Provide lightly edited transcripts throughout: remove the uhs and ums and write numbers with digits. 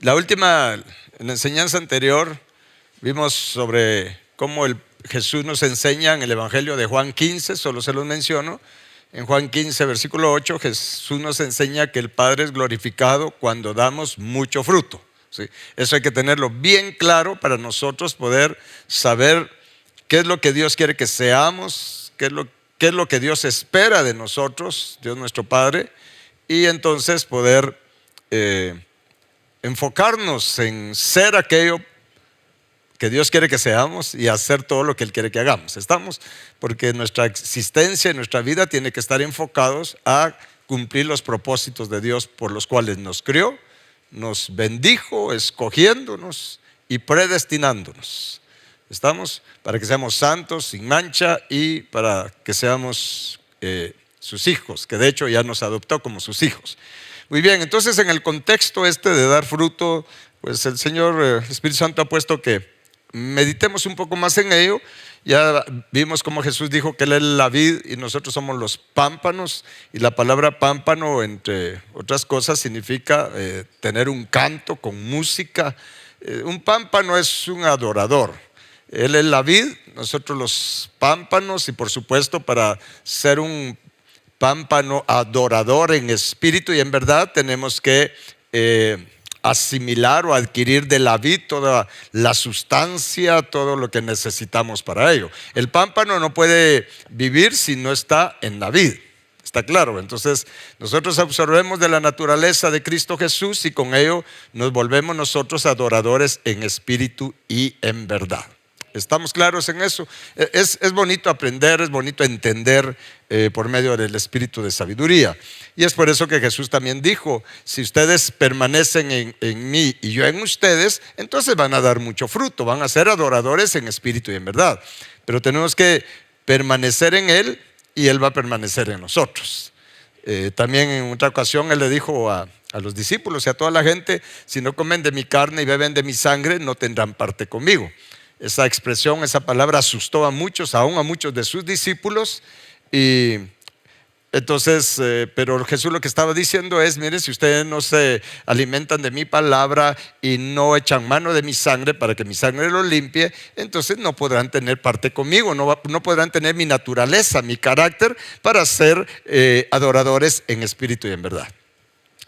En la enseñanza anterior, vimos sobre cómo Jesús nos enseña en el Evangelio de Juan 15, solo se los menciono. En Juan 15, versículo 8, Jesús nos enseña que el Padre es glorificado cuando damos mucho fruto. ¿Sí? Eso hay que tenerlo bien claro para nosotros poder saber qué es lo que Dios quiere que seamos, qué es lo que Dios espera de nosotros, Dios nuestro Padre, y entonces poder enfocarnos en ser aquello que Dios quiere que seamos y hacer todo lo que Él quiere que hagamos. ¿Estamos? Porque nuestra existencia y nuestra vida tiene que estar enfocados a cumplir los propósitos de Dios por los cuales nos crió, nos bendijo, escogiéndonos y predestinándonos. ¿Estamos? Para que seamos santos, sin mancha y para que seamos sus hijos, que de hecho ya nos adoptó como sus hijos. Muy bien, entonces en el contexto de dar fruto, pues el Señor, Espíritu Santo ha puesto que meditemos un poco más en ello. Ya vimos cómo Jesús dijo que Él es la vid y nosotros somos los pámpanos, y la palabra pámpano, entre otras cosas, significa tener un canto con música. Un pámpano es un adorador. Él es la vid, nosotros los pámpanos, y por supuesto para ser un pámpano adorador en espíritu y en verdad tenemos que asimilar o adquirir de la vid toda la sustancia, todo lo que necesitamos para ello. El pámpano no puede vivir si no está en la vid. ¿Está claro? Entonces nosotros absorbemos de la naturaleza de Cristo Jesús y con ello nos volvemos nosotros adoradores en espíritu y en verdad. ¿Estamos claros en eso? Es bonito aprender, es bonito entender por medio del espíritu de sabiduría. Y es por eso que Jesús también dijo: si ustedes permanecen en mí y yo en ustedes, entonces van a dar mucho fruto, van a ser adoradores en espíritu y en verdad. Pero tenemos que permanecer en Él y Él va a permanecer en nosotros. También en otra ocasión Él le dijo a los discípulos y a toda la gente: si no comen de mi carne y beben de mi sangre, no tendrán parte conmigo. Esa expresión, esa palabra asustó a muchos, aún a muchos de sus discípulos. Y entonces, pero Jesús lo que estaba diciendo es: miren, si ustedes no se alimentan de mi palabra y no echan mano de mi sangre para que mi sangre los limpie, entonces no podrán tener parte conmigo, no podrán tener mi naturaleza, mi carácter para ser adoradores en espíritu y en verdad.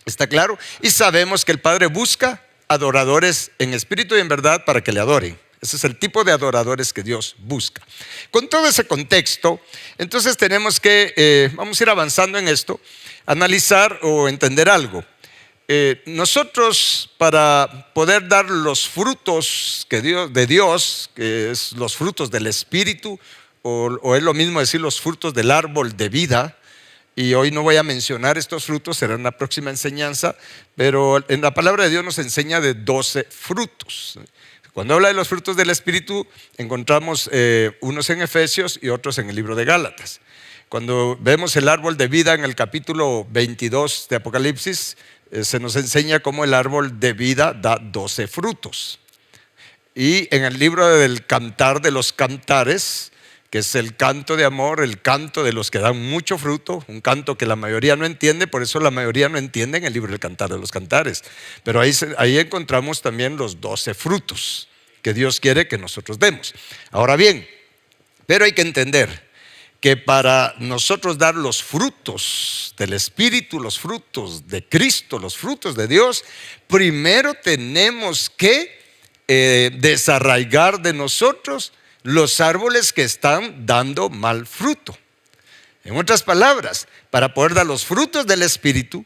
¿Está claro? Y sabemos que el Padre busca adoradores en espíritu y en verdad para que le adoren. Ese es el tipo de adoradores que Dios busca. Con todo ese contexto, entonces tenemos que, vamos a ir avanzando en esto, analizar o entender algo. Nosotros, para poder dar los frutos de Dios, que es los frutos del Espíritu, o es lo mismo decir los frutos del árbol de vida, y hoy no voy a mencionar estos frutos, será en la próxima enseñanza, pero en la palabra de Dios nos enseña de 12 frutos. Cuando habla de los frutos del Espíritu, encontramos unos en Efesios y otros en el libro de Gálatas. Cuando vemos el árbol de vida en el capítulo 22 de Apocalipsis, se nos enseña cómo el árbol de vida da 12 frutos. Y en el libro del Cantar de los Cantares, que es el canto de amor, el canto de los que dan mucho fruto, un canto que la mayoría no entiende, por eso la mayoría no entiende en el libro del Cantar de los Cantares. Pero ahí encontramos también los 12 frutos que Dios quiere que nosotros demos. Ahora bien, pero hay que entender que para nosotros dar los frutos del Espíritu, los frutos de Cristo, los frutos de Dios, primero tenemos que desarraigar de nosotros los árboles que están dando mal fruto. En otras palabras, para poder dar los frutos del Espíritu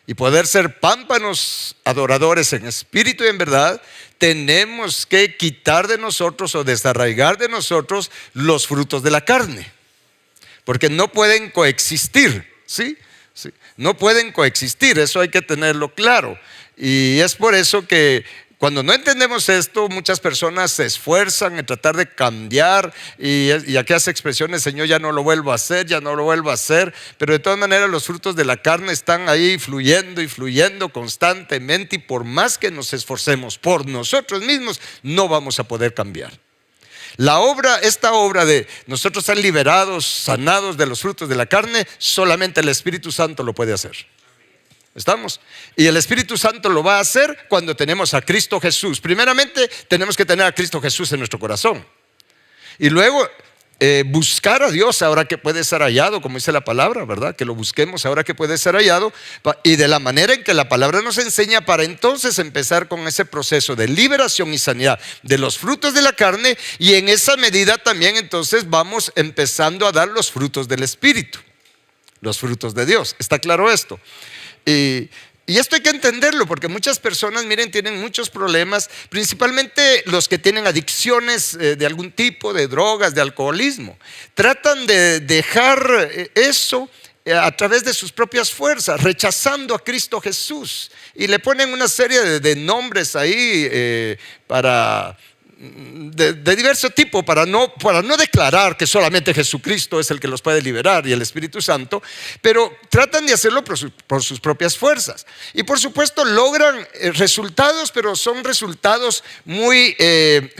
y poder ser pámpanos adoradores en espíritu y en verdad, tenemos que quitar de nosotros o desarraigar de nosotros los frutos de la carne, porque no pueden coexistir, ¿sí? Sí, no pueden coexistir, eso hay que tenerlo claro. Y es por eso que cuando no entendemos esto, muchas personas se esfuerzan en tratar de cambiar y aquellas expresiones: Señor, ya no lo vuelvo a hacer, ya no lo vuelvo a hacer. Pero de todas maneras los frutos de la carne están ahí fluyendo y fluyendo constantemente, y por más que nos esforcemos por nosotros mismos, no vamos a poder cambiar. Esta obra de nosotros ser liberados, sanados de los frutos de la carne, solamente el Espíritu Santo lo puede hacer. ¿Estamos? Y el Espíritu Santo lo va a hacer cuando tenemos a Cristo Jesús. Primeramente, tenemos que tener a Cristo Jesús en nuestro corazón. Y luego, buscar a Dios ahora que puede ser hallado, como dice la palabra, ¿verdad? Que lo busquemos ahora que puede ser hallado. Y de la manera en que la palabra nos enseña, para entonces empezar con ese proceso de liberación y sanidad de los frutos de la carne. Y en esa medida también entonces vamos empezando a dar los frutos del Espíritu, los frutos de Dios. ¿Está claro esto? Y esto hay que entenderlo, porque muchas personas, miren, tienen muchos problemas, principalmente los que tienen adicciones de algún tipo, de drogas, de alcoholismo. Tratan de dejar eso a través de sus propias fuerzas, rechazando a Cristo Jesús. Y le ponen una serie de nombres ahí de diverso tipo para no declarar que solamente Jesucristo es el que los puede liberar y el Espíritu Santo, pero tratan de hacerlo por sus propias fuerzas. Y por supuesto logran resultados, pero son resultados muy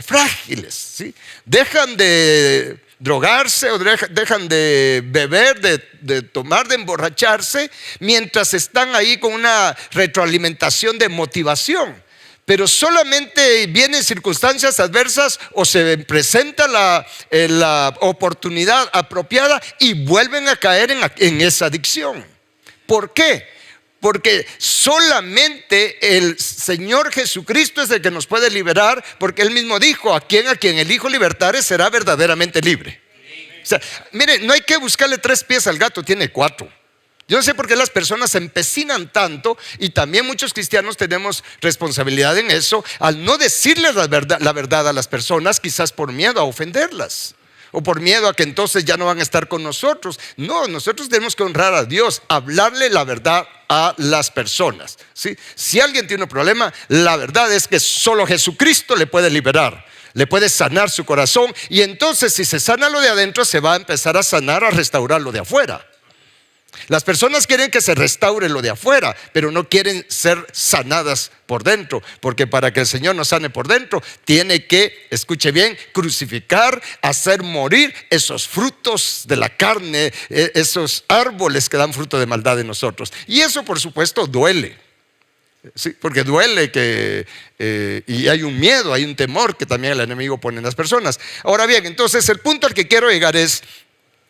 frágiles, ¿sí? Dejan de drogarse o dejan de beber, de tomar, de emborracharse, mientras están ahí con una retroalimentación de motivación. Pero solamente vienen circunstancias adversas o se presenta la oportunidad apropiada y vuelven a caer en esa adicción. ¿Por qué? Porque solamente el Señor Jesucristo es el que nos puede liberar, porque Él mismo dijo: a quien el Hijo libertare será verdaderamente libre. O sea, miren, no hay que buscarle 3 pies al gato, tiene 4. Yo no sé por qué las personas se empecinan tanto, y también muchos cristianos tenemos responsabilidad en eso, al no decirles la verdad a las personas, quizás por miedo a ofenderlas o por miedo a que entonces ya no van a estar con nosotros. No, nosotros tenemos que honrar a Dios, hablarle la verdad a las personas, ¿sí? Si alguien tiene un problema, la verdad es que solo Jesucristo le puede liberar, le puede sanar su corazón, y entonces si se sana lo de adentro, se va a empezar a sanar, a restaurar lo de afuera. Las personas quieren que se restaure lo de afuera, pero no quieren ser sanadas por dentro, porque para que el Señor nos sane por dentro, tiene que, escuche bien, crucificar, hacer morir esos frutos de la carne, esos árboles que dan fruto de maldad en nosotros. Y eso, por supuesto, duele. Sí, porque duele y hay un miedo, hay un temor que también el enemigo pone en las personas. Ahora bien, entonces el punto al que quiero llegar es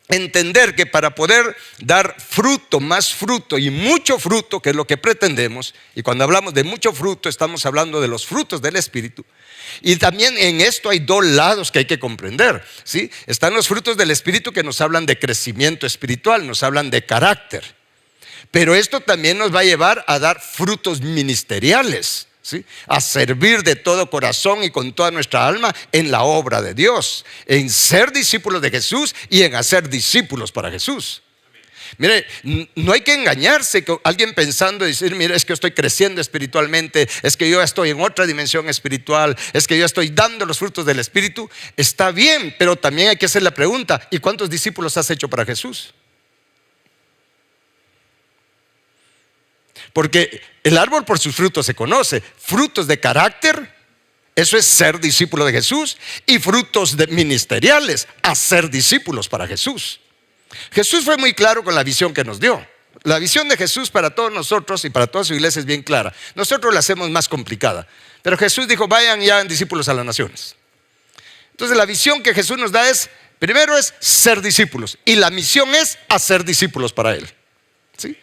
entender que para poder dar fruto, más fruto y mucho fruto, que es lo que pretendemos, y cuando hablamos de mucho fruto estamos hablando de los frutos del Espíritu, y también en esto hay 2 lados que hay que comprender, ¿sí? Están los frutos del Espíritu que nos hablan de crecimiento espiritual, nos hablan de carácter, pero esto también nos va a llevar a dar frutos ministeriales, ¿sí? A servir de todo corazón y con toda nuestra alma en la obra de Dios, en ser discípulos de Jesús y en hacer discípulos para Jesús. Mire, no hay que engañarse con alguien pensando y decir: mire, es que yo estoy creciendo espiritualmente, es que yo estoy en otra dimensión espiritual, es que yo estoy dando los frutos del Espíritu. Está bien, pero también hay que hacer la pregunta: ¿y cuántos discípulos has hecho para Jesús? Porque el árbol por sus frutos se conoce. Frutos de carácter, eso es ser discípulo de Jesús. Y frutos ministeriales, hacer discípulos para Jesús. Jesús fue muy claro con la visión que nos dio. La visión de Jesús para todos nosotros y para toda su iglesia es bien clara. Nosotros la hacemos más complicada, pero Jesús dijo: vayan y hagan discípulos a las naciones. Entonces la visión que Jesús nos da es, primero es ser discípulos, y la misión es hacer discípulos para Él, ¿sí?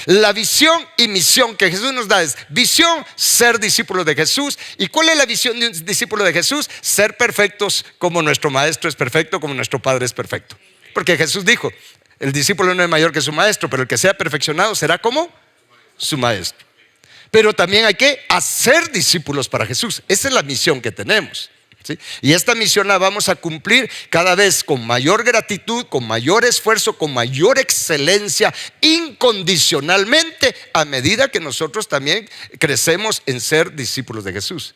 La visión y misión que Jesús nos da es: visión, ser discípulos de Jesús. ¿Y cuál es la visión de un discípulo de Jesús? Ser perfectos como nuestro Maestro es perfecto, como nuestro Padre es perfecto. Porque Jesús dijo: el discípulo no es mayor que su maestro, pero el que sea perfeccionado será como su maestro. Pero también hay que hacer discípulos para Jesús. Esa es la misión que tenemos, ¿sí? Y esta misión la vamos a cumplir cada vez con mayor gratitud, con mayor esfuerzo, con mayor excelencia, incondicionalmente, a medida que nosotros también crecemos en ser discípulos de Jesús.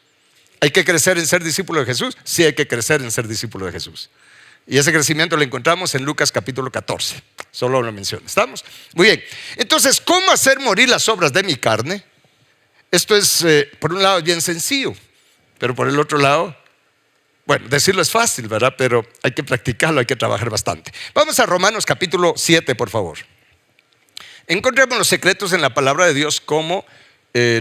¿Hay que crecer en ser discípulo de Jesús? Sí, hay que crecer en ser discípulo de Jesús. Y ese crecimiento lo encontramos en Lucas capítulo 14. Solo lo menciono. ¿Estamos? Muy bien. Entonces, ¿cómo hacer morir las obras de mi carne? Esto es, por un lado, bien sencillo, pero por el otro lado, bueno, decirlo es fácil, ¿verdad? Pero hay que practicarlo, hay que trabajar bastante. Vamos a Romanos capítulo 7, por favor. encontremos los secretos en la palabra de Dios, cómo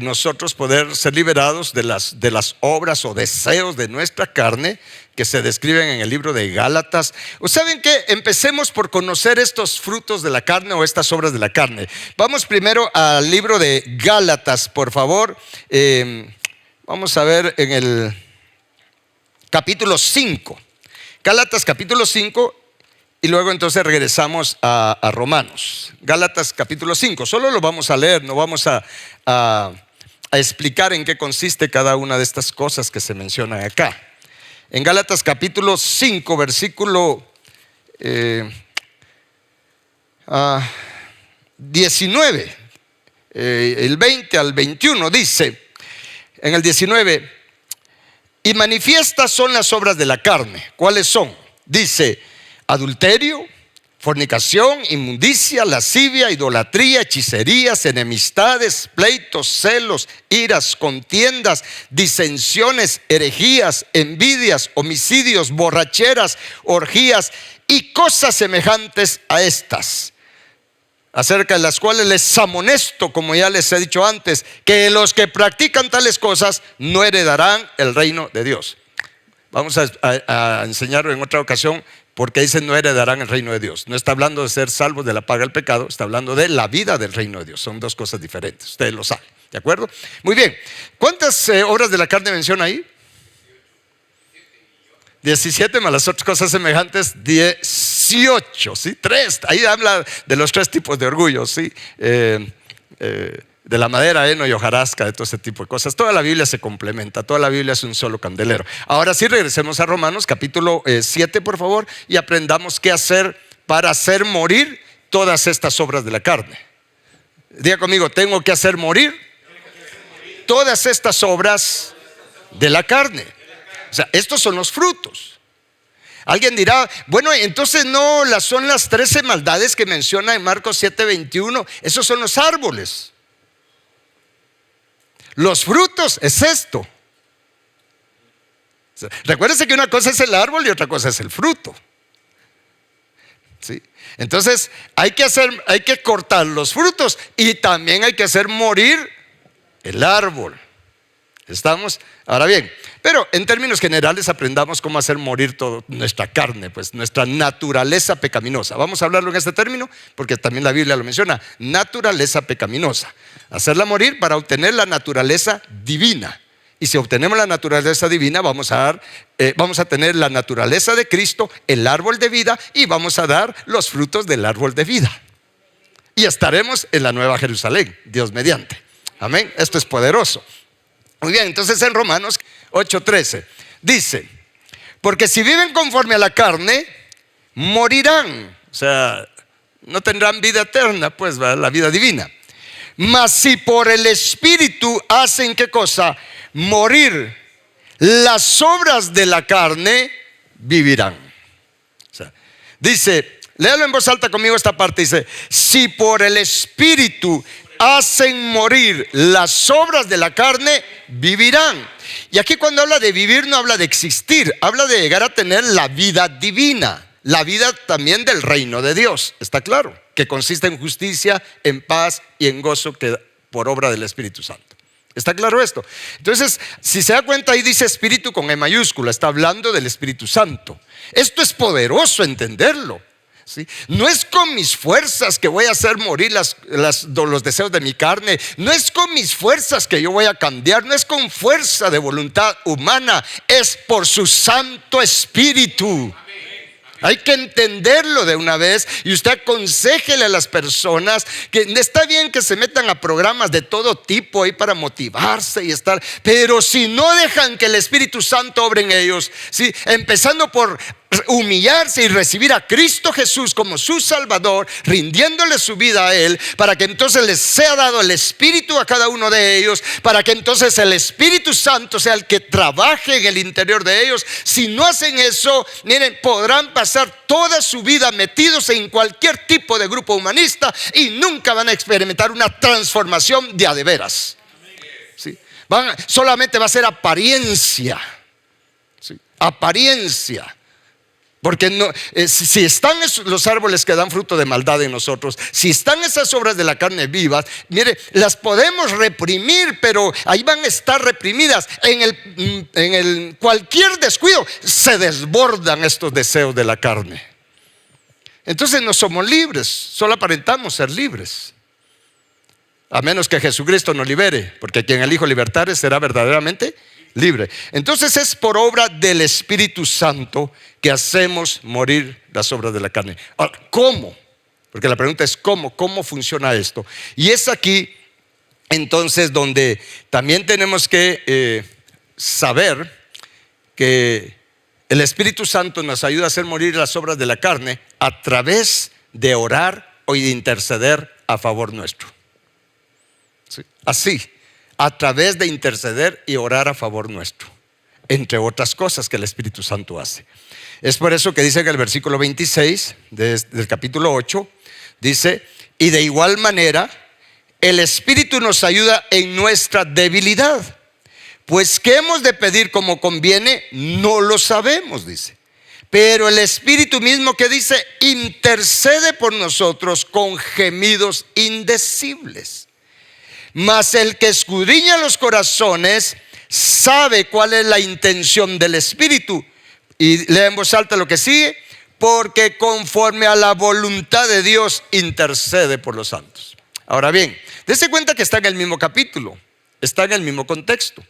nosotros poder ser liberados de las obras o deseos de nuestra carne que se describen en el libro de Gálatas. ¿O saben qué? Empecemos por conocer estos frutos de la carne o estas obras de la carne. Vamos primero al libro de Gálatas, por favor. Vamos a ver en el capítulo 5. Gálatas capítulo 5. Y luego entonces regresamos a Romanos. Gálatas capítulo 5. Solo lo vamos a leer, no vamos a explicar en qué consiste cada una de estas cosas que se mencionan acá. En Gálatas capítulo 5, versículo 19, el 20 al 21, dice, en el 19, y manifiestas son las obras de la carne. ¿Cuáles son? Dice, adulterio, fornicación, inmundicia, lascivia, idolatría, hechicerías, enemistades, pleitos, celos, iras, contiendas, disensiones, herejías, envidias, homicidios, borracheras, orgías y cosas semejantes a estas, acerca de las cuales les amonesto, como ya les he dicho antes, que los que practican tales cosas no heredarán el reino de Dios. Vamos a enseñarlo en otra ocasión, porque dicen no heredarán el reino de Dios. No está hablando de ser salvos de la paga del pecado, está hablando de la vida del reino de Dios. Son dos cosas diferentes, ustedes lo saben, ¿de acuerdo? Muy bien, ¿cuántas obras de la carne menciona ahí? 17 más las otras cosas semejantes, 18, ¿sí? 3, ahí habla de los 3 tipos de orgullo, ¿sí? De la madera, heno y hojarasca, de todo ese tipo de cosas. Toda la Biblia se complementa, toda la Biblia es un solo candelero. Ahora sí, regresemos a Romanos capítulo 7, por favor, y aprendamos qué hacer para hacer morir todas estas obras de la carne. Diga conmigo, tengo que hacer morir todas estas obras de la carne. O sea, estos son los frutos. Alguien dirá, bueno, entonces no son las 13 maldades que menciona en Marcos 7:21, esos son los árboles. Los frutos es esto. Recuérdense que una cosa es el árbol y otra cosa es el fruto. ¿Sí? Entonces hay que cortar los frutos y también hay que hacer morir el árbol. ¿Estamos? Ahora bien, pero en términos generales aprendamos cómo hacer morir toda nuestra carne, pues nuestra naturaleza pecaminosa. Vamos a hablarlo en este término porque también la Biblia lo menciona, naturaleza pecaminosa. Hacerla morir para obtener la naturaleza divina. Y si obtenemos la naturaleza divina, vamos a tener la naturaleza de Cristo, el árbol de vida, y vamos a dar los frutos del árbol de vida. Y estaremos en la Nueva Jerusalén, Dios mediante. Amén. Esto es poderoso. Muy bien, entonces en Romanos 8:13 dice, porque si viven conforme a la carne, morirán. O sea, no tendrán vida eterna, pues la vida divina. Mas si por el Espíritu hacen, ¿qué cosa? Morir las obras de la carne, vivirán. O sea, dice, léalo en voz alta conmigo esta parte, dice, si por el Espíritu hacen morir las obras de la carne, vivirán. Y aquí cuando habla de vivir no habla de existir, habla de llegar a tener la vida divina, la vida también del reino de Dios, ¿está claro? Que consiste en justicia, en paz y en gozo que por obra del Espíritu Santo. ¿Está claro esto? Entonces, si se da cuenta, ahí dice Espíritu con E mayúscula, está hablando del Espíritu Santo. Esto es poderoso entenderlo. ¿Sí? No es con mis fuerzas que voy a hacer morir los deseos de mi carne. No es con mis fuerzas que yo voy a cambiar. No es con fuerza de voluntad humana. Es por su Santo Espíritu. Hay que entenderlo de una vez. Y usted aconséjele a las personas que está bien que se metan a programas de todo tipo ahí para motivarse y estar, pero si no dejan que el Espíritu Santo obre en ellos, ¿sí? Empezando por humillarse y recibir a Cristo Jesús como su Salvador, rindiéndole su vida a Él, para que entonces les sea dado el Espíritu a cada uno de ellos, para que entonces el Espíritu Santo sea el que trabaje en el interior de ellos. Si no hacen eso, miren, podrán pasar toda su vida metidos en cualquier tipo de grupo humanista y nunca van a experimentar una transformación de a de veras. ¿Sí? Solamente va a ser apariencia. ¿Sí? Apariencia. Porque no, si están los árboles que dan fruto de maldad en nosotros, si están esas obras de la carne vivas, mire, las podemos reprimir, pero ahí van a estar reprimidas. En el cualquier descuido se desbordan estos deseos de la carne. Entonces no somos libres, solo aparentamos ser libres. A menos que Jesucristo nos libere, porque quien el Hijo libertare será verdaderamente libre. Entonces es por obra del Espíritu Santo que hacemos morir las obras de la carne. Ahora, ¿cómo? Porque la pregunta es ¿cómo funciona esto? Y es aquí entonces donde también tenemos que saber que el Espíritu Santo nos ayuda a hacer morir las obras de la carne a través de orar o de interceder a favor nuestro. ¿Sí? Así, a través de interceder y orar a favor nuestro, entre otras cosas que el Espíritu Santo hace. Es por eso que dice en el versículo 26 del capítulo 8, dice: y de igual manera el Espíritu nos ayuda en nuestra debilidad, pues qué hemos de pedir como conviene no lo sabemos, dice. Pero el Espíritu mismo, que dice, intercede por nosotros con gemidos indecibles. Mas el que escudriña los corazones sabe cuál es la intención del Espíritu. Y lea en voz alta lo que sigue: porque conforme a la voluntad de Dios intercede por los santos. Ahora bien, dése cuenta que está en el mismo capítulo, está en el mismo contexto.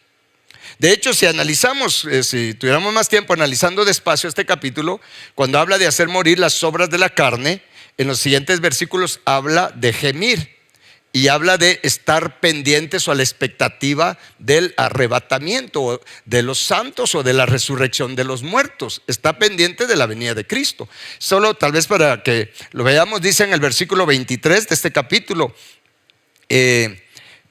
De hecho, si analizamos, si tuviéramos más tiempo analizando despacio este capítulo, cuando habla de hacer morir las obras de la carne, en los siguientes versículos habla de gemir. Y habla de estar pendientes o a la expectativa del arrebatamiento de los santos o de la resurrección de los muertos. Está pendiente de la venida de Cristo. Solo tal vez para que lo veamos, dice en el versículo 23 de este capítulo,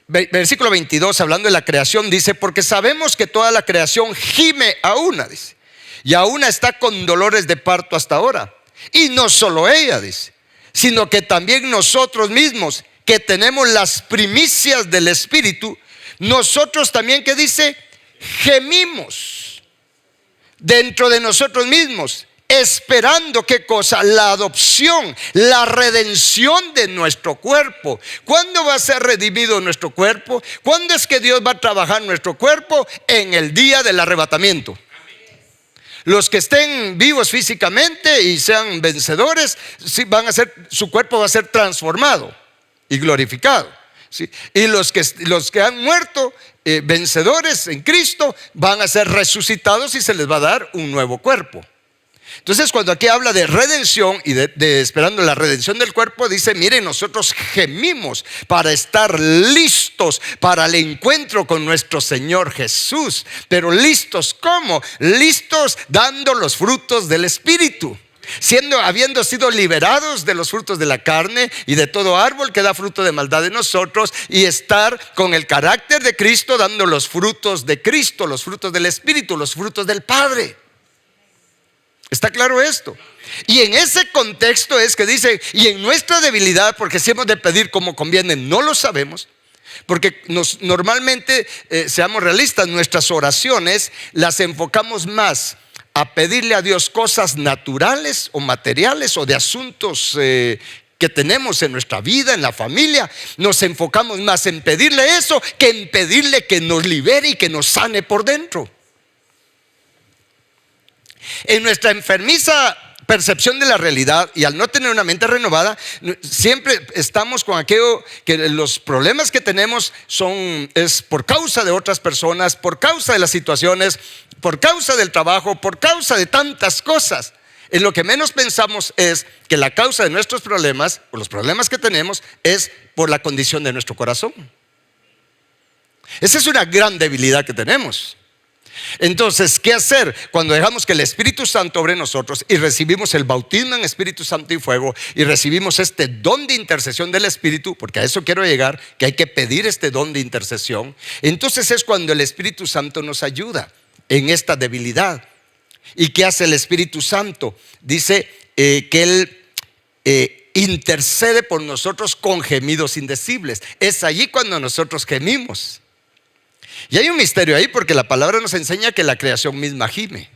versículo 22, hablando de la creación, dice: porque sabemos que toda la creación gime a una, dice, y a una está con dolores de parto hasta ahora. Y no solo ella, dice, sino que también nosotros mismos, que tenemos las primicias del Espíritu, nosotros también, que dice, gemimos dentro de nosotros mismos, esperando, ¿qué cosa? La adopción, la redención de nuestro cuerpo. ¿Cuándo va a ser redimido nuestro cuerpo? ¿Cuándo es que Dios va a trabajar nuestro cuerpo? En el día del arrebatamiento. Los que estén vivos físicamente y sean vencedores, sí, su cuerpo va a ser transformado y glorificado, ¿sí? Y los que han muerto, vencedores en Cristo, van a ser resucitados y se les va a dar un nuevo cuerpo. Entonces, cuando aquí habla de redención y de esperando la redención del cuerpo, dice: miren, nosotros gemimos para estar listos para el encuentro con nuestro Señor Jesús. Pero listos, ¿cómo? Listos dando los frutos del Espíritu, habiendo sido liberados de los frutos de la carne y de todo árbol que da fruto de maldad en nosotros, y estar con el carácter de Cristo, dando los frutos de Cristo, los frutos del Espíritu, los frutos del Padre. ¿Está claro esto? Y en ese contexto es que dice: y en nuestra debilidad, porque si hemos de pedir como conviene no lo sabemos. Porque normalmente, seamos realistas, nuestras oraciones las enfocamos más a pedirle a Dios cosas naturales o materiales o de asuntos que tenemos en nuestra vida, en la familia. Nos enfocamos más en pedirle eso que en pedirle que nos libere y que nos sane por dentro. En nuestra enfermiza percepción de la realidad y al no tener una mente renovada, siempre estamos con aquello que los problemas que tenemos es por causa de otras personas, por causa de las situaciones, por causa del trabajo, por causa de tantas cosas. En lo que menos pensamos es que la causa de nuestros problemas o los problemas que tenemos es por la condición de nuestro corazón. Esa es una gran debilidad que tenemos. Entonces, ¿qué hacer cuando dejamos que el Espíritu Santo obre en nosotros y recibimos el bautismo en Espíritu Santo y fuego y recibimos este don de intercesión del Espíritu? Porque a eso quiero llegar, que hay que pedir este don de intercesión. Entonces es cuando el Espíritu Santo nos ayuda en esta debilidad. ¿Y qué hace el Espíritu Santo? Dice que Él intercede por nosotros con gemidos indecibles. Es allí cuando nosotros gemimos. Y hay un misterio ahí, porque la palabra nos enseña que la creación misma gime.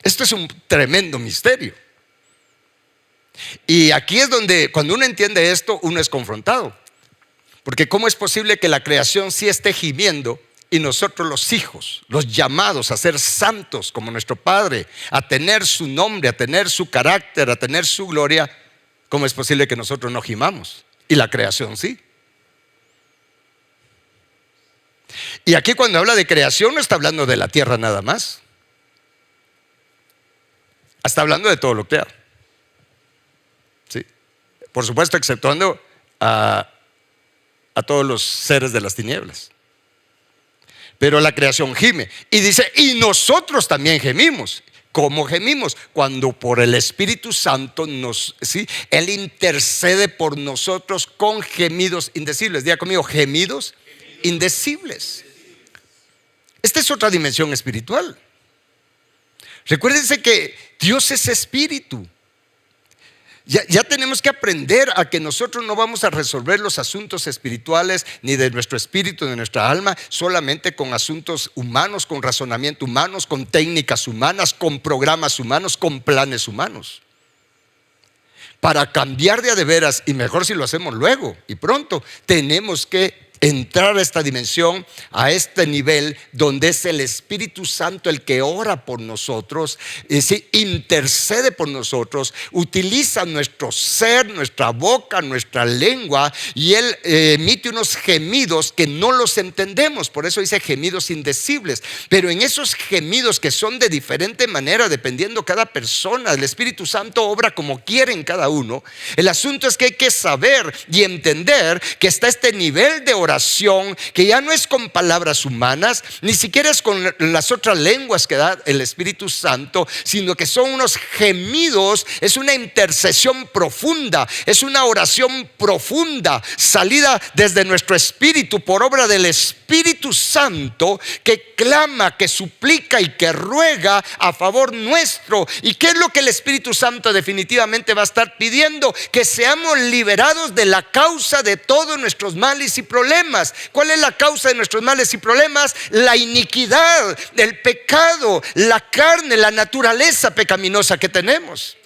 Esto es un tremendo misterio. Y aquí es donde, cuando uno entiende esto, uno es confrontado. Porque ¿cómo es posible que la creación sí esté gimiendo y nosotros los hijos, los llamados a ser santos como nuestro Padre, a tener su nombre, a tener su carácter, a tener su gloria, cómo es posible que nosotros no gimamos? Y la creación sí. Y aquí cuando habla de creación no está hablando de la tierra nada más. Está hablando de todo lo creado. ¿Sí? Por supuesto, exceptuando a todos los seres de las tinieblas. Pero la creación gime. Y dice, y nosotros también gemimos. ¿Cómo gemimos? Cuando por el Espíritu Santo ¿sí? Él intercede por nosotros con gemidos indecibles. Diga conmigo, gemidos indecibles. Esta es otra dimensión espiritual. Recuérdense que Dios es espíritu. Ya tenemos que aprender a que nosotros no vamos a resolver los asuntos espirituales ni de nuestro espíritu, ni de nuestra alma, solamente con asuntos humanos, con razonamiento humanos, con técnicas humanas, con programas humanos, con planes humanos. Para cambiar de a de veras, y mejor si lo hacemos luego y pronto, tenemos que entrar a esta dimensión, a este nivel donde es el Espíritu Santo el que ora por nosotros, intercede por nosotros, utiliza nuestro ser, nuestra boca, nuestra lengua, y Él emite unos gemidos que no los entendemos. Por eso dice gemidos indecibles. Pero en esos gemidos que son de diferente manera, dependiendo cada persona, el Espíritu Santo obra como quiere en cada uno. El asunto es que hay que saber y entender que está este nivel de oración que ya no es con palabras humanas, ni siquiera es con las otras lenguas que da el Espíritu Santo, sino que son unos gemidos, es una intercesión profunda, es una oración profunda salida desde nuestro espíritu por obra del Espíritu Santo, que clama, que suplica y que ruega a favor nuestro. ¿Y qué es lo que el Espíritu Santo definitivamente va a estar pidiendo? Que seamos liberados de la causa de todos nuestros males y problemas. ¿Cuál es la causa de nuestros males y problemas? La iniquidad, el pecado, la carne, la naturaleza pecaminosa que tenemos.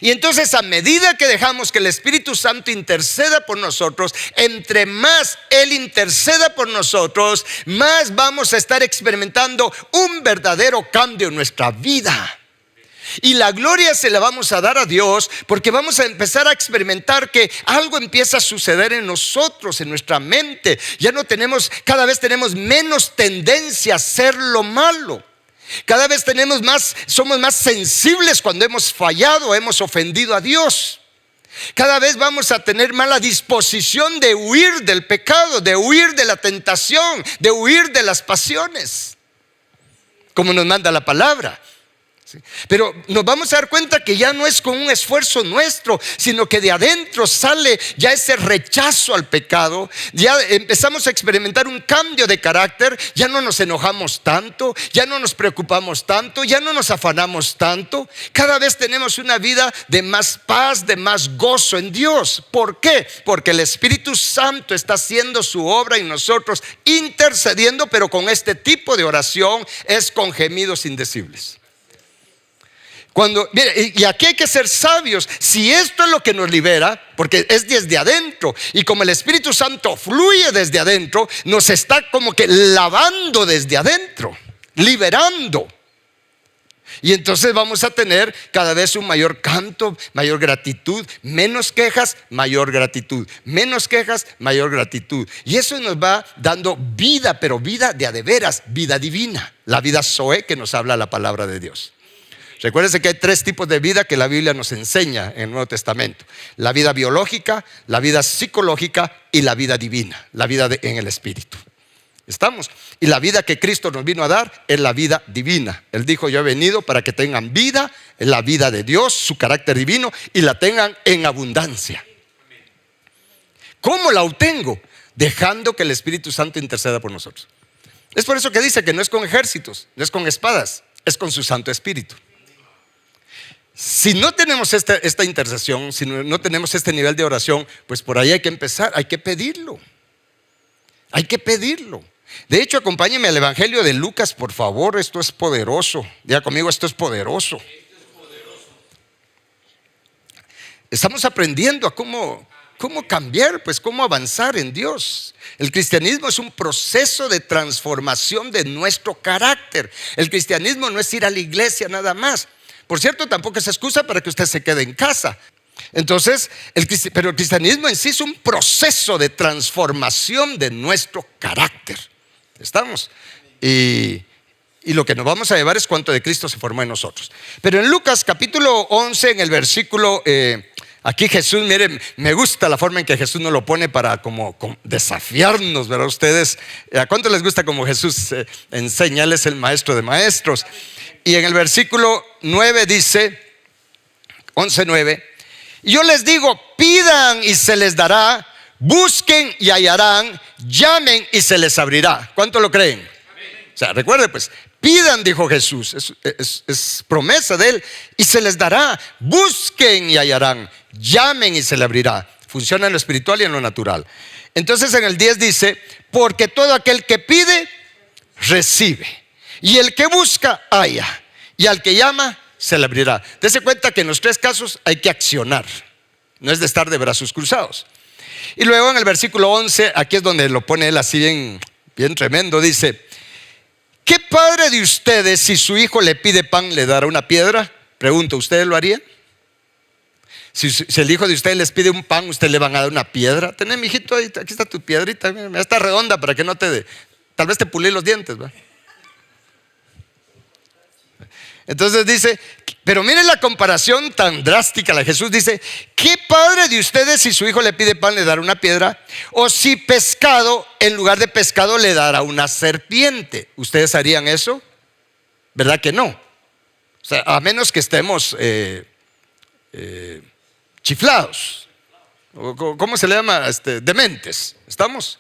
Y entonces, a medida que dejamos que el Espíritu Santo interceda por nosotros, entre más Él interceda por nosotros, más vamos a estar experimentando un verdadero cambio en nuestra vida. Y la gloria se la vamos a dar a Dios, porque vamos a empezar a experimentar que algo empieza a suceder en nosotros, en nuestra mente. Cada vez tenemos menos tendencia a hacer lo malo. Cada vez somos más sensibles cuando hemos fallado, hemos ofendido a Dios. Cada vez vamos a tener mala disposición de huir del pecado, de huir de la tentación, de huir de las pasiones, como nos manda la palabra. Pero nos vamos a dar cuenta que ya no es con un esfuerzo nuestro, sino que de adentro sale ya ese rechazo al pecado. Ya empezamos a experimentar un cambio de carácter. Ya no nos enojamos tanto, ya no nos preocupamos tanto, ya no nos afanamos tanto. Cada vez tenemos una vida de más paz, de más gozo en Dios. ¿Por qué? Porque el Espíritu Santo está haciendo su obra y nosotros intercediendo, pero con este tipo de oración es con gemidos indecibles. Y aquí hay que ser sabios. Si esto es lo que nos libera, porque es desde adentro, y como el Espíritu Santo fluye desde adentro, nos está como que lavando desde adentro, liberando. Y entonces vamos a tener cada vez un mayor canto, mayor gratitud, menos quejas, mayor gratitud, menos quejas, mayor gratitud. Y eso nos va dando vida, pero vida de a de veras, vida divina, la vida Zoe que nos habla la palabra de Dios. Recuérdense que hay 3 tipos de vida que la Biblia nos enseña en el Nuevo Testamento: la vida biológica, la vida psicológica y la vida divina, la vida en el Espíritu. ¿Estamos? Y la vida que Cristo nos vino a dar es la vida divina. Él dijo: yo he venido para que tengan vida, la vida de Dios, su carácter divino, y la tengan en abundancia. ¿Cómo la obtengo? Dejando que el Espíritu Santo interceda por nosotros. Es por eso que dice que no es con ejércitos, no es con espadas, es con su Santo Espíritu. Si no tenemos esta intercesión, si no tenemos este nivel de oración, pues por ahí hay que empezar, hay que pedirlo. Hay que pedirlo. De hecho, acompáñenme al Evangelio de Lucas, por favor. Esto es poderoso. Diga conmigo, esto es poderoso. Estamos aprendiendo a cómo cambiar, pues cómo avanzar en Dios. El cristianismo es un proceso de transformación de nuestro carácter. El cristianismo no es ir a la iglesia nada más. Por cierto, tampoco es excusa para que usted se quede en casa. Entonces, pero el cristianismo en sí es un proceso de transformación de nuestro carácter. ¿Estamos? Y lo que nos vamos a llevar es cuánto de Cristo se formó en nosotros. Pero en Lucas capítulo 11, en el versículo, aquí Jesús, miren, me gusta la forma en que Jesús nos lo pone para como desafiarnos, ¿verdad? Ustedes, ¿a cuánto les gusta como Jesús enseña? Él es el maestro de maestros. Y en el versículo 9 dice, 11:9, y yo les digo, pidan y se les dará, busquen y hallarán, llamen y se les abrirá. ¿Cuánto lo creen? O sea, recuerde pues, pidan, dijo Jesús, es promesa de Él, y se les dará, busquen y hallarán, llamen y se les abrirá. Funciona en lo espiritual y en lo natural. Entonces en el 10 dice, porque todo aquel que pide, recibe, y el que busca, halla, y al que llama, se le abrirá. Dese cuenta que en los tres casos hay que accionar, no es de estar de brazos cruzados. Y luego en el versículo 11, aquí es donde lo pone él así bien tremendo, dice, ¿qué padre de ustedes si su hijo le pide pan le dará una piedra? Pregunto, ¿ustedes lo harían? Si el hijo de ustedes les pide un pan, ¿ustedes le van a dar una piedra? Tené, mijito, ahí, aquí está tu piedrita, mira, está redonda para que no te dé, tal vez te pulí los dientes, ¿va? Entonces dice, pero miren la comparación tan drástica. La Jesús dice, ¿qué padre de ustedes si su hijo le pide pan le dará una piedra? O si pescado, en lugar de pescado le dará una serpiente. ¿Ustedes harían eso? ¿Verdad que no? O sea, a menos que estemos chiflados, o ¿cómo se le llama? Dementes. ¿Estamos?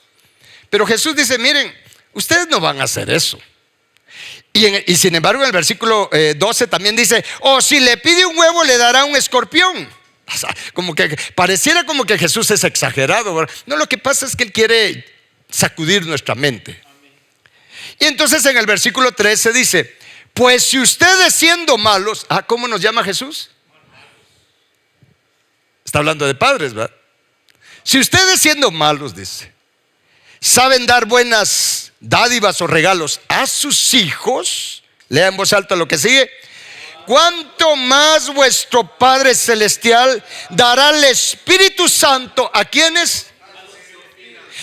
Pero Jesús dice, miren, ustedes no van a hacer eso. Y sin embargo en el versículo 12 también dice, o si le pide un huevo le dará un escorpión. O sea, como que pareciera como que Jesús es exagerado, ¿verdad? No, lo que pasa es que Él quiere sacudir nuestra mente. Y entonces en el versículo 13 dice, pues si ustedes siendo malos, ¿cómo nos llama Jesús? Está hablando de padres, ¿verdad? Si ustedes siendo malos, dice, saben dar buenas dádivas o regalos a sus hijos, lea en voz alta lo que sigue, ¿cuánto más vuestro Padre Celestial dará el Espíritu Santo a quienes?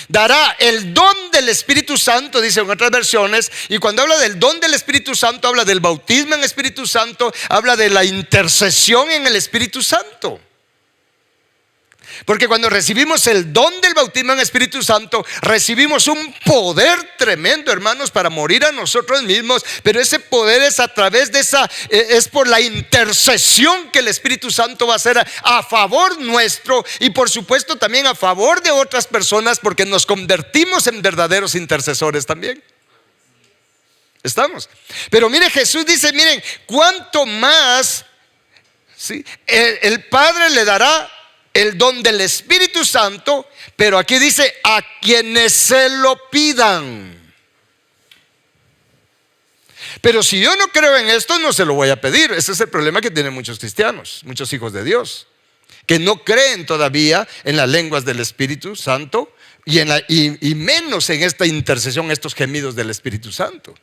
Dará el don del Espíritu Santo, dice en otras versiones. Y cuando habla del don del Espíritu Santo, habla del bautismo en Espíritu Santo, habla de la intercesión en el Espíritu Santo. Porque cuando recibimos el don del bautismo en Espíritu Santo, recibimos un poder tremendo, hermanos, para morir a nosotros mismos. Pero ese poder es a través de es por la intercesión que el Espíritu Santo va a hacer a favor nuestro, y por supuesto también a favor de otras personas, porque nos convertimos en verdaderos intercesores también. ¿Estamos? Pero mire, Jesús dice, miren, cuánto más, ¿sí? El Padre le dará el don del Espíritu Santo, pero aquí dice a quienes se lo pidan. Pero si yo no creo en esto, no se lo voy a pedir. Ese es el problema que tienen muchos cristianos, muchos hijos de Dios, que no creen todavía en las lenguas del Espíritu Santo y menos en esta intercesión, estos gemidos del Espíritu Santo.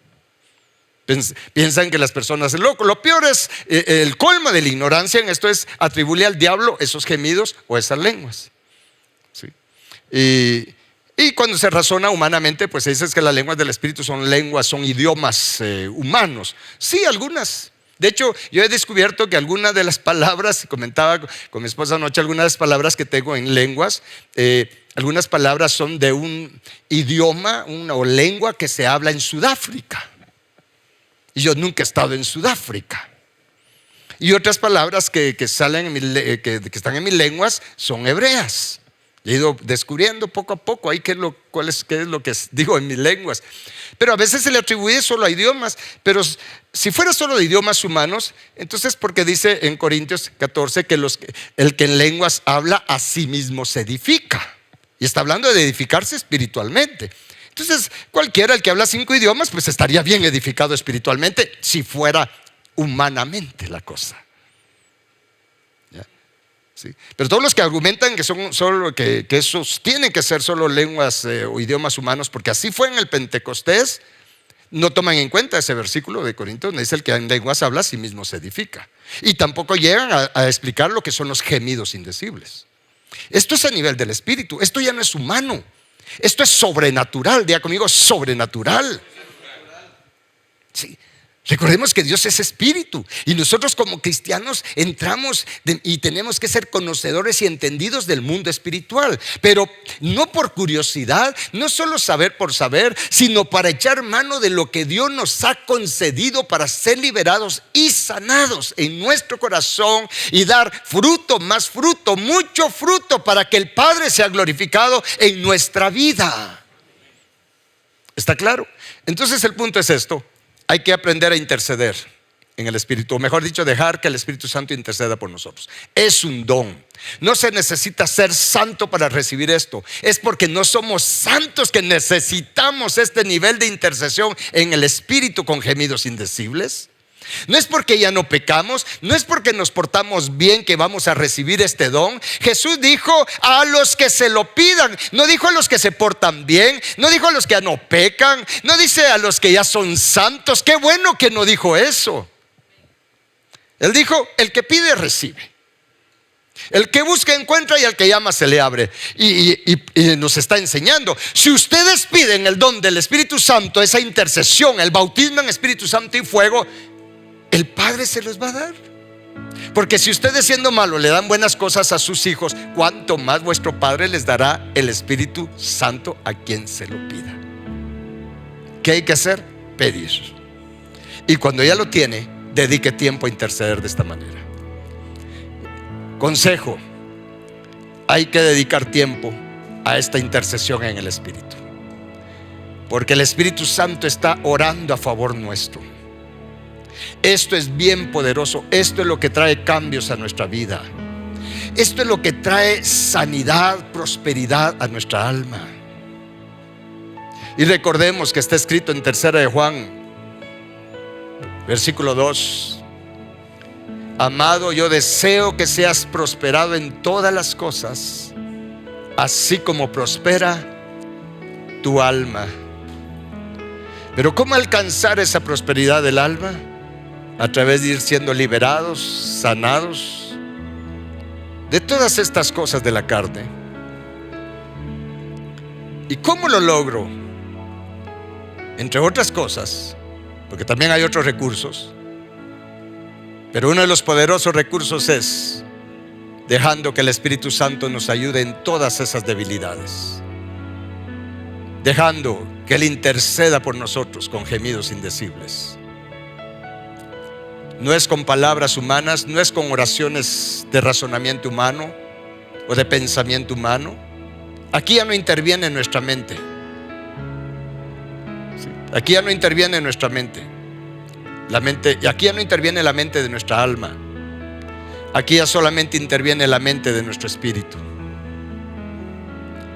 Piensan que las personas, lo peor es el colmo de la ignorancia en esto es atribuirle al diablo esos gemidos o esas lenguas, ¿sí? Y cuando se razona humanamente, pues se dice que las lenguas del Espíritu son lenguas, son idiomas humanos. Sí, algunas. De hecho, yo he descubierto que algunas de las palabras, comentaba con mi esposa anoche, algunas de las palabras que tengo en lenguas, algunas palabras son de un idioma, o lengua que se habla en Sudáfrica. Y yo nunca he estado en Sudáfrica. Y otras palabras que están en mis lenguas son hebreas. He ido descubriendo poco a poco ahí qué es lo que digo en mis lenguas. Pero a veces se le atribuye solo a idiomas. Pero si fuera solo de idiomas humanos, entonces porque dice en Corintios 14 que el que en lenguas habla a sí mismo se edifica. Y está hablando de edificarse espiritualmente. Entonces, cualquiera, el que habla 5 idiomas, pues estaría bien edificado espiritualmente si fuera humanamente la cosa. ¿Ya? ¿Sí? Pero todos los que argumentan que son solo que esos tienen que ser solo lenguas o idiomas humanos, porque así fue en el Pentecostés, no toman en cuenta ese versículo de Corintios donde dice: el que en lenguas habla a sí mismo se edifica. Y tampoco llegan a explicar lo que son los gemidos indecibles. Esto es a nivel del espíritu, esto ya no es humano, esto es sobrenatural. Diga conmigo: sobrenatural. Sí. Recordemos que Dios es espíritu y nosotros como cristianos entramos y tenemos que ser conocedores y entendidos del mundo espiritual, pero no por curiosidad, no solo saber por saber, sino para echar mano de lo que Dios nos ha concedido para ser liberados y sanados en nuestro corazón y dar fruto, más fruto, mucho fruto, para que el Padre sea glorificado en nuestra vida. ¿Está claro? Entonces el punto es esto: hay que aprender a interceder en el Espíritu, o mejor dicho, dejar que el Espíritu Santo interceda por nosotros. Es un don. No se necesita ser santo para recibir esto. Es porque no somos santos que necesitamos este nivel de intercesión en el Espíritu con gemidos indecibles. No es porque ya no pecamos, no es porque nos portamos bien que vamos a recibir este don. Jesús dijo a los que se lo pidan, no dijo a los que se portan bien, no dijo a los que ya no pecan, no dice a los que ya son santos. Qué bueno que no dijo eso. Él dijo: el que pide recibe, el que busca encuentra, y al que llama se le abre. Y nos está enseñando: si ustedes piden el don del Espíritu Santo, esa intercesión, el bautismo en Espíritu Santo y fuego, el Padre se los va a dar. Porque si ustedes, siendo malos, le dan buenas cosas a sus hijos, cuánto más vuestro Padre les dará el Espíritu Santo a quien se lo pida. ¿Qué hay que hacer? Pedir. Y cuando ya lo tiene, dedique tiempo a interceder de esta manera. Consejo: hay que dedicar tiempo a esta intercesión en el Espíritu, porque el Espíritu Santo está orando a favor nuestro. Esto es bien poderoso. Esto es lo que trae cambios a nuestra vida. Esto es lo que trae sanidad, prosperidad a nuestra alma. Y recordemos que está escrito en 3 de Juan, versículo 2: amado, yo deseo que seas prosperado en todas las cosas, así como prospera tu alma. Pero ¿cómo alcanzar esa prosperidad del alma? A través de ir siendo liberados, sanados de todas estas cosas de la carne. ¿Y cómo lo logro? Entre otras cosas, porque también hay otros recursos, pero uno de los poderosos recursos es dejando que el Espíritu Santo nos ayude en todas esas debilidades, dejando que Él interceda por nosotros con gemidos indecibles. No es con palabras humanas, no es con oraciones de razonamiento humano o de pensamiento humano. Aquí ya no interviene nuestra mente. Aquí ya no interviene nuestra mente. Aquí ya no interviene la mente de nuestra alma. Aquí ya solamente interviene la mente de nuestro espíritu.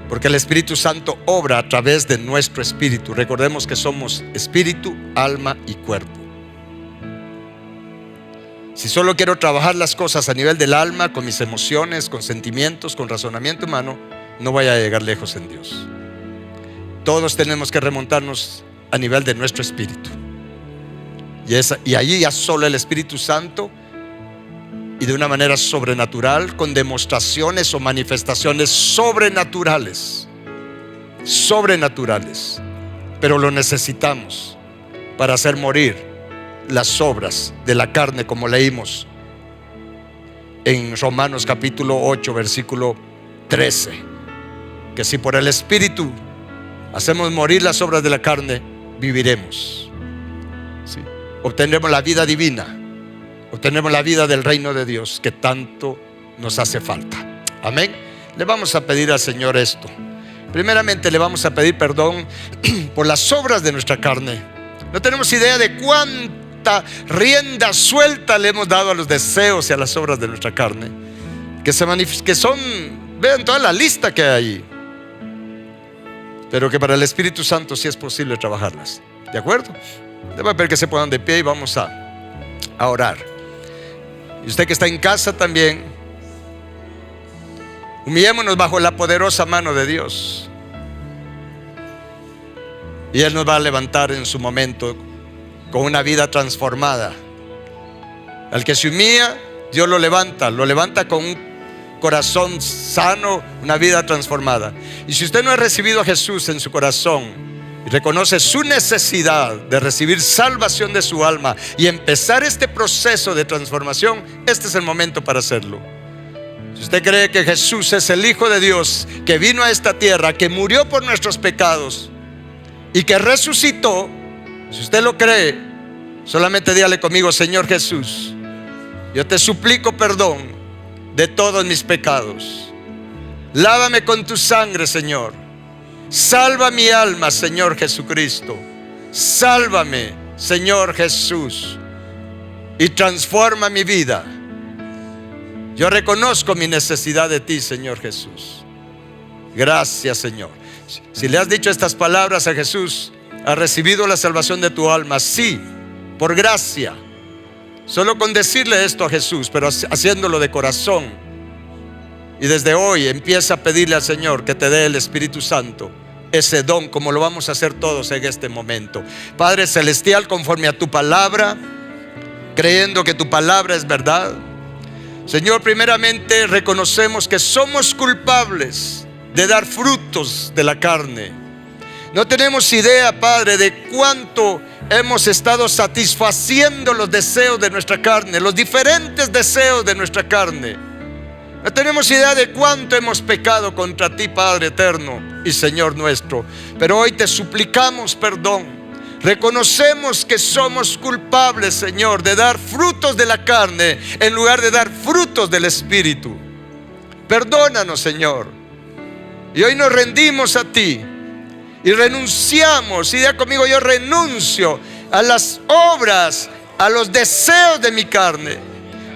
Porque el Espíritu Santo obra a través de nuestro espíritu. Recordemos que somos espíritu, alma y cuerpo. Si solo quiero trabajar las cosas a nivel del alma, con mis emociones, con sentimientos, con razonamiento humano, no voy a llegar lejos en Dios. Todos tenemos que remontarnos a nivel de nuestro espíritu. Y allí ya solo el Espíritu Santo, y de una manera sobrenatural, con demostraciones o manifestaciones sobrenaturales. Sobrenaturales. Pero lo necesitamos para hacer morir las obras de la carne, como leímos en Romanos capítulo 8 versículo 13, que si por el Espíritu hacemos morir las obras de la carne, viviremos. ¿Sí? Obtendremos la vida divina, obtendremos la vida del reino de Dios que tanto nos hace falta. Amén. Le vamos a pedir al Señor esto. Primeramente le vamos a pedir perdón por las obras de nuestra carne. No tenemos idea de cuánta rienda suelta le hemos dado a los deseos y a las obras de nuestra carne, que son, vean toda la lista que hay ahí. pero que para el Espíritu Santo sí es posible trabajarlas. ¿De acuerdo? Debe ver que se pongan de pie y vamos a orar. Y usted que está en casa también, humillémonos bajo la poderosa mano de Dios. Y Él nos va a levantar en su momento con una vida transformada. Al que se humilla, Dios lo levanta con un corazón sano, una vida transformada. Y si usted no ha recibido a Jesús en su corazón y reconoce su necesidad de recibir salvación de su alma y empezar este proceso de transformación, este es el momento para hacerlo. Si usted cree que Jesús es el Hijo de Dios, que vino a esta tierra, que murió por nuestros pecados y que resucitó, si usted lo cree, solamente dígale conmigo: Señor Jesús, yo te suplico perdón de todos mis pecados. Lávame con tu sangre, Señor. Salva mi alma, Señor Jesucristo. Sálvame, Señor Jesús, y transforma mi vida. Yo reconozco mi necesidad de ti, Señor Jesús. Gracias, Señor. Si le has dicho estas palabras a Jesús, has recibido la salvación de tu alma. Sí, por gracia. Solo con decirle esto a Jesús, pero haciéndolo de corazón. Y desde hoy empieza a pedirle al Señor que te dé el Espíritu Santo, ese don, como lo vamos a hacer todos en este momento. Padre Celestial, conforme a tu palabra, creyendo que tu palabra es verdad, Señor, primeramente reconocemos que somos culpables de dar frutos de la carne. No tenemos idea, Padre, de cuánto hemos estado satisfaciendo los deseos de nuestra carne, los diferentes deseos de nuestra carne. No tenemos idea de cuánto hemos pecado contra ti, Padre eterno y Señor nuestro. Pero hoy te suplicamos perdón. Reconocemos que somos culpables, Señor, de dar frutos de la carne en lugar de dar frutos del Espíritu. Perdónanos, Señor. Y hoy nos rendimos a ti y renunciamos. Y diga conmigo: yo renuncio a las obras, a los deseos de mi carne.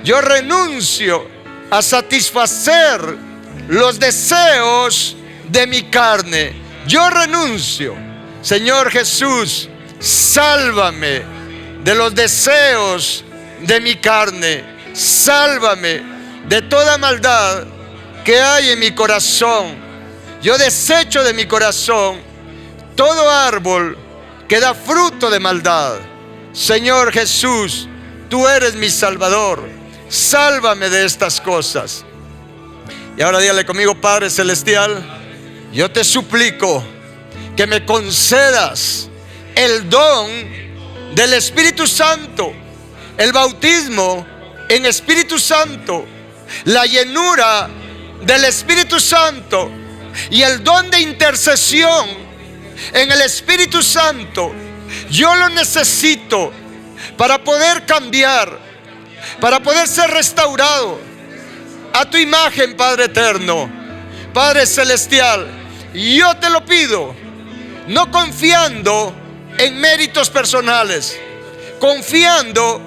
Yo renuncio a satisfacer los deseos de mi carne. Yo renuncio. Señor Jesús, sálvame de los deseos de mi carne. Sálvame de toda maldad que hay en mi corazón. Yo desecho de mi corazón todo árbol que da fruto de maldad. Señor Jesús, tú eres mi Salvador. Sálvame de estas cosas. Y ahora dígale conmigo: Padre Celestial, yo te suplico que me concedas el don del Espíritu Santo, el bautismo en Espíritu Santo, la llenura del Espíritu Santo y el don de intercesión en el Espíritu Santo. Yo lo necesito para poder cambiar, para poder ser restaurado a tu imagen, Padre eterno, Padre celestial. Yo te lo pido, no confiando en méritos personales, confiando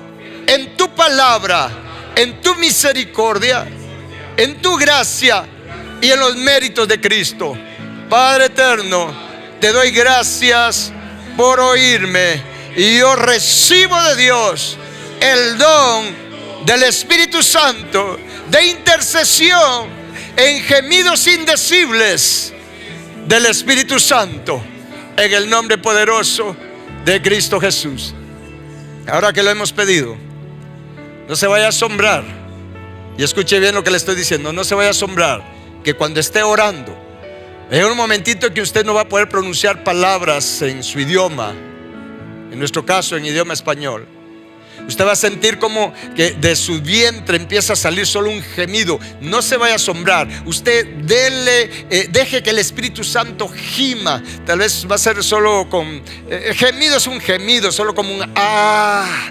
en tu palabra, en tu misericordia, en tu gracia y en los méritos de Cristo. Padre eterno, te doy gracias por oírme, y yo recibo de Dios el don del Espíritu Santo de intercesión en gemidos indecibles del Espíritu Santo, en el nombre poderoso de Cristo Jesús. Ahora que lo hemos pedido, no se vaya a asombrar, y escuche bien lo que le estoy diciendo, no se vaya a asombrar que cuando esté orando, en un momentito que usted no va a poder pronunciar palabras en su idioma, en nuestro caso en idioma español, usted va a sentir como que de su vientre empieza a salir solo un gemido. No se vaya a asombrar. Usted deje que el Espíritu Santo gima. Tal vez va a ser solo con gemido, es un gemido, solo como un ah,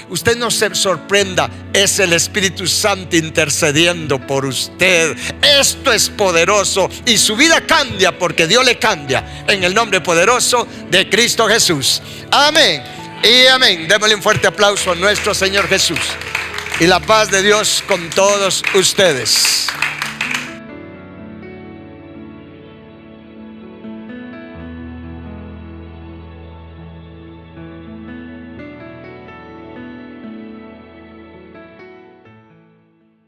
Usted no se sorprenda, es el Espíritu Santo intercediendo por usted. Esto es poderoso y su vida cambia porque Dios le cambia, en el nombre poderoso de Cristo Jesús. Amén y amén. Démosle un fuerte aplauso a nuestro Señor Jesús. Y la paz de Dios con todos ustedes.